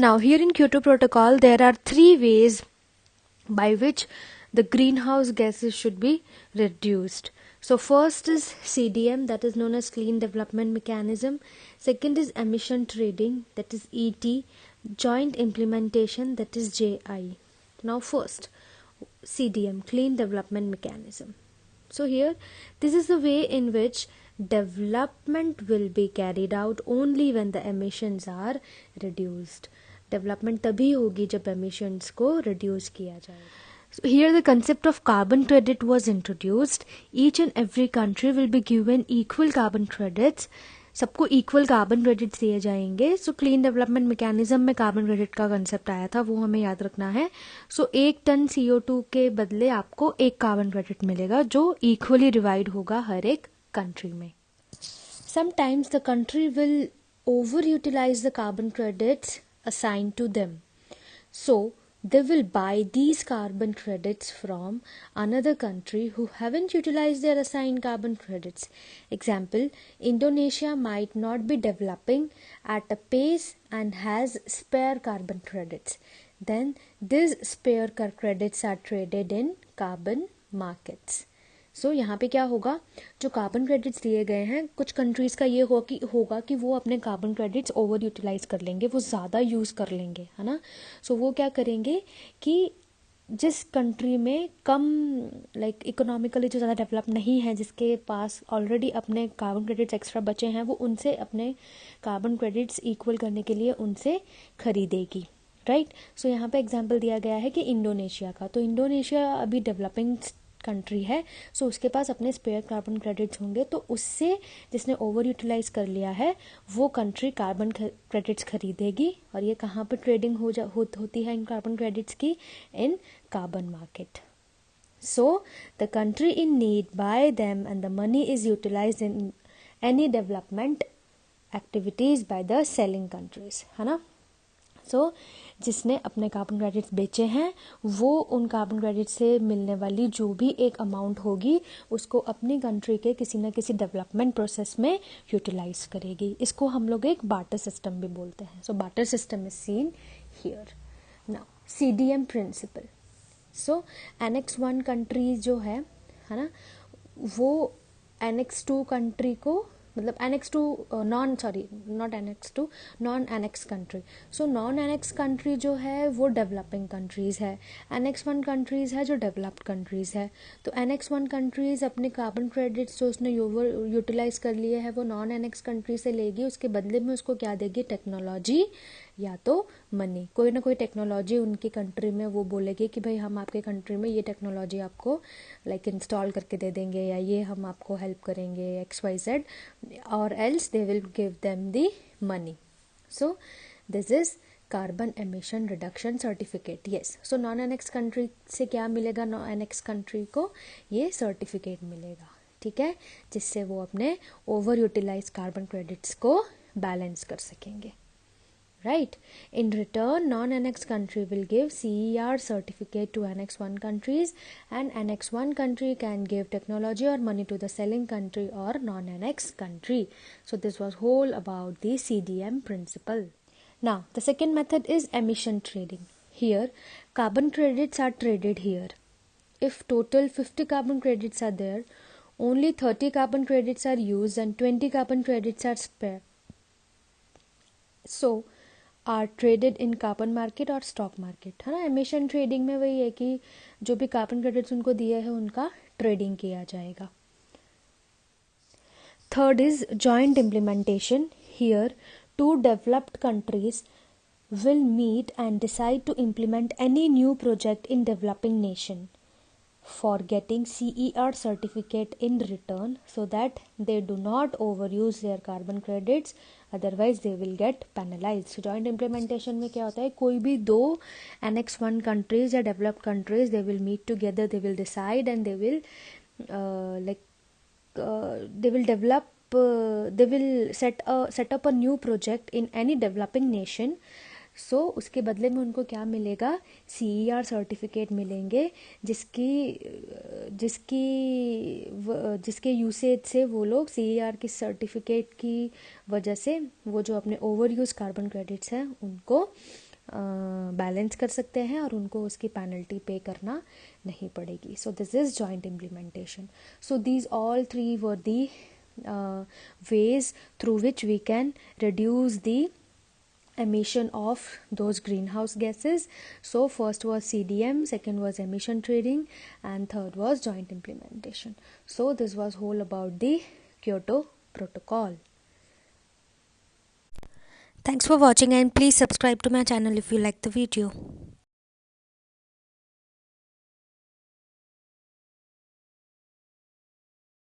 Now here in Kyoto Protocol there are 3 ways by which the greenhouse gases should be reduced. So first is CDM, that is known as Clean Development Mechanism. Second is emission trading, that is ET. Joint implementation, that is JI. Now first, CDM, Clean Development Mechanism. So here, this is the way in which development will be carried out only when the emissions are reduced. Development तभी होगी जब emissions को reduce किया जाएगा. So here the concept of carbon credit was introduced. Each and every country will be given equal carbon credits. सबको equal carbon credits दिए जाएंगे. So clean development mechanism में कार्बन क्रेडिट का कंसेप्ट आया था, वो हमें याद रखना है. सो 1 टन CO2 के बदले आपको 1 कार्बन क्रेडिट मिलेगा जो इक्वली डिवाइड होगा हर एक कंट्री में. Sometimes the country will over utilise the carbon credits assigned to them. So they will buy these carbon credits from another country who haven't utilized their assigned carbon credits. Example, Indonesia might not be developing at a pace and has spare carbon credits. Then these spare credits are traded in carbon markets. सो यहाँ पे क्या होगा, जो carbon credits दिए गए हैं कुछ countries का ये होगा कि वो अपने कार्बन क्रेडिट्स ओवर यूटिलाइज कर लेंगे, वो ज़्यादा यूज़ कर लेंगे, है ना. सो वो क्या करेंगे कि जिस कंट्री में कम इकोनॉमिकली जो ज़्यादा डेवलप नहीं है, जिसके पास ऑलरेडी अपने कार्बन क्रेडिट्स एक्स्ट्रा बचे हैं, वो उनसे अपने कार्बन क्रेडिट्स इक्वल करने के लिए उनसे खरीदेगी. राइट. सो यहाँ पे एग्जांपल दिया गया है कि इंडोनेशिया का. तो इंडोनेशिया अभी डेवलपिंग कंट्री है, सो उसके पास अपने स्पेयर कार्बन क्रेडिट्स होंगे, तो उससे जिसने ओवर यूटिलाइज कर लिया है वो कंट्री कार्बन क्रेडिट्स खरीदेगी. और ये कहाँ पर ट्रेडिंग होती है इन कार्बन क्रेडिट्स की? In carbon market. So the country in need buy them and the money is utilised in any development activities by the selling countries, है ना. सो जिसने अपने कार्बन क्रेडिट्स बेचे हैं वो उन कार्बन क्रेडिट से मिलने वाली जो भी एक अमाउंट होगी उसको अपनी कंट्री के किसी न किसी डेवलपमेंट प्रोसेस में यूटिलाइज करेगी. इसको हम लोग एक बार्टर सिस्टम भी बोलते हैं. So barter system is seen here. Now CDM principle. So Annex 1 country जो है ना, वो Annex 2 कंट्री को मतलब Annex 2 non annex country. So non annex country जो है वो डेवलपिंग कंट्रीज़ है. Annex 1 कंट्रीज़ है जो डेवलप्ड कंट्रीज़ है. तो Annex 1 कंट्रीज़ अपने कार्बन क्रेडिट्स जो उसने यूटिलाइज कर लिए हैं वो नॉन एनेक्स कंट्री से लेगी. उसके बदले में उसको क्या देगी? टेक्नोलॉजी या तो मनी. कोई ना कोई टेक्नोलॉजी उनकी कंट्री में वो बोलेगी कि भाई हम आपके कंट्री में ये टेक्नोलॉजी आपको इंस्टॉल करके दे देंगे या ये हम आपको हेल्प करेंगे XYZ, और else they will give them the money. So this is carbon emission reduction certificate. Yes. So non annex country से क्या मिलेगा? नॉन एनेक्स कंट्री को ये सर्टिफिकेट मिलेगा, ठीक है, जिससे वो अपने ओवर यूटिलाइज कार्बन क्रेडिट्स को बैलेंस कर सकेंगे. Right. In return, non-Annex country will give CER certificate to Annex 1 countries, and Annex 1 country can give technology or money to the selling country or non-Annex country. So this was whole about the CDM principle. Now, the second method is emission trading. Here, carbon credits are traded here. If total 50 carbon credits are there, only 30 carbon credits are used and 20 carbon credits are spare. So, are traded in carbon market और stock market, है ना. Emission trading में वही है कि जो भी carbon credits उनको दिए हैं उनका ट्रेडिंग किया जाएगा. Third is joint implementation. Here 2 developed countries will meet and decide to implement any new project in developing nation for getting CER certificate in return so that they do not overuse their carbon credits, otherwise they will get penalized. So joint implementation में क्या होता है, कोई भी 2 Annex 1 countries या developed countries they will meet together, they will decide and they will they will set up a new project in any developing nation. सो उसके बदले में उनको क्या मिलेगा? CER सर्टिफिकेट मिलेंगे जिसके यूसेज से वो लोग CER की सर्टिफिकेट की वजह से वो जो अपने ओवर यूज कार्बन क्रेडिट्स हैं उनको बैलेंस कर सकते हैं और उनको उसकी पेनल्टी पे करना नहीं पड़ेगी. So this is joint implementation. So these all three were the ways through which we can reduce the emission of those greenhouse gases. So first was CDM, second was emission trading, and third was joint implementation. So this was whole about the Kyoto Protocol. Thanks for watching and please subscribe to my channel if you like the video.